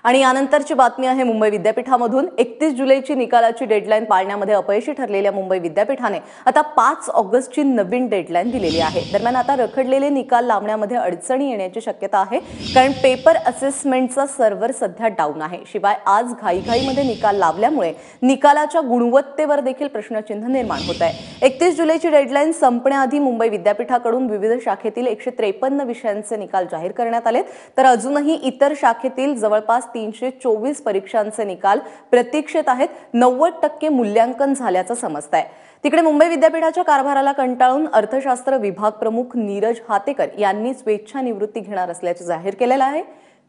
आणि यानंतरची बातमी आहे मुंबई विद्यापीठामधून। 31 जुलैची निकालाची डेडलाईन पाळण्यामध्ये अपयशी ठरलेल्या मुंबई विद्यापीठाने आता 5 ऑगस्टची नवीन डेडलाईन दिलेली आहे। दरम्यान आता रखडलेले निकाल लावण्यामध्ये अडचणी येण्याची शक्यता आहे, कारण पेपर असेसमेंटचा सर्व्हर सध्या डाऊन आहे। शिवाय आज घाईघाईमध्ये निकाल लावल्यामुळे निकालाच्या गुणवत्तेवर देखील प्रश्नचिन्ह निर्माण होत आहे। 31 जुलैची डेडलाईन संपण्याआधी मुंबई विद्यापीठाकडून विविध शाखेतील 153 विषयांचे निकाल जाहीर करण्यात आले, तर अजूनही इतर शाखेतील जवळपास 324 परीक्षांचे निकाल प्रतीक्षेत आहेत। 90% मूल्यांकन झाल्याचं समजतंय। तिकडे मुंबई विद्यापीठाच्या कारभाराला कंटाळून अर्थशास्त्र विभाग प्रमुख नीरज हातेकर यांनी स्वेच्छानिवृत्ती घेणार असल्याचे जाहीर केलेलं आहे।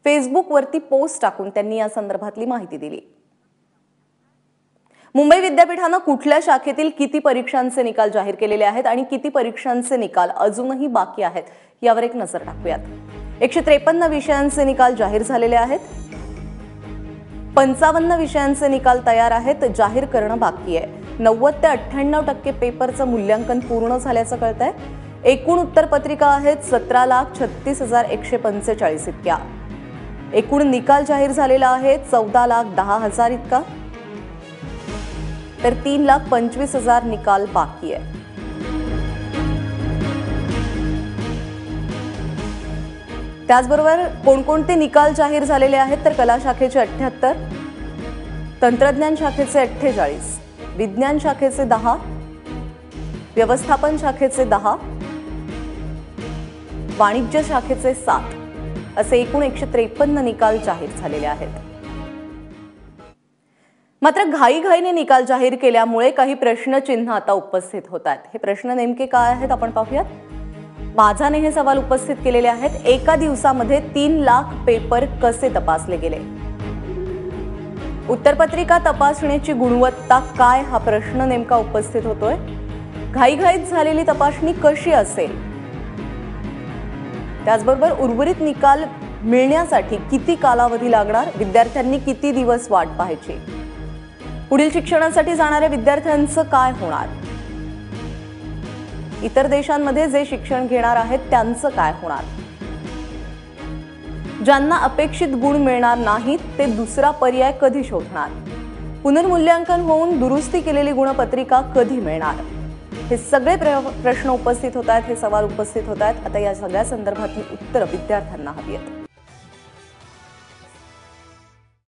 फेसबुकवरती पोस्ट टाकून त्यांनी या संदर्भातली माहिती दिली। मुंबई विद्यापीठाने कुठल्या शाखेतील किती परीक्षांचे निकाल जाहीर केलेले आहेत आणि किती परीक्षांचे निकाल अजूनही बाकी आहेत यावर एक नजर टाकूयात। 153 विषयांचे निकाल जाहीर झालेले आहेत। 55 विषयांचे निकाल तयार आहेत, जाहीर करणं बाकी आहे। 90 ते 98% पेपरचं मूल्यांकन पूर्ण झाल्याचं कळतंय। एकूण उत्तरपत्रिका आहेत 17,36,145 इतक्या। एकूण निकाल जाहीर झालेला आहे 14,10,000 इतका, तर 3,25,000 निकाल बाकी आहे। त्याचबरोबर कोणकोणते निकाल जाहीर झालेले आहेत तर कला शाखेचे 78, तंत्रज्ञान शाखेचे 48, विज्ञान शाखेचे 10, व्यवस्थापन शाखेचे 10, वाणिज्य शाखेचे 7 असे एकूण 153 निकाल जाहीर झालेले आहेत। मात्र घाईघाईने निकाल जाहीर केल्यामुळे काही प्रश्नचिन्ह आता उपस्थित होतात। हे प्रश्न नेमके काय आहेत आपण पाहूयात। माझाने हे सवाल उपस्थित केलेले आहेत। एका दिवसामध्ये 3 लाख पेपर कसे तपासले गेले? उत्तरपत्रिका तपासणीची गुणवत्ता काय हा प्रश्न नेमका उपस्थित होतोय। घाईघाईत झालेली तपासणी कशी असेल? त्याचबरोबर उर्वरित निकाल मिळण्यासाठी किती कालावधी लागणार? विद्यार्थ्यांनी किती दिवस वाट पाहायची? पुढील शिक्षणासाठी जाणाऱ्या विद्यार्थ्यांचं काय होणार? इतर देशांमध्ये जे शिक्षण घेणार आहेत त्यांचं काय होणार? ज्यांना अपेक्षित गुण मिळणार नाहीत ते दुसरा पर्याय कधी शोधणार? पुनर्मूल्यांकन होऊन दुरुस्ती केलेली गुणपत्रिका कधी मिळणार? हे सगळे प्रश्न उपस्थित होत आहेत, हे सवाल उपस्थित होत आहेत। आता या सगळ्या संदर्भातली उत्तरं विद्यार्थ्यांना हवी आहेत।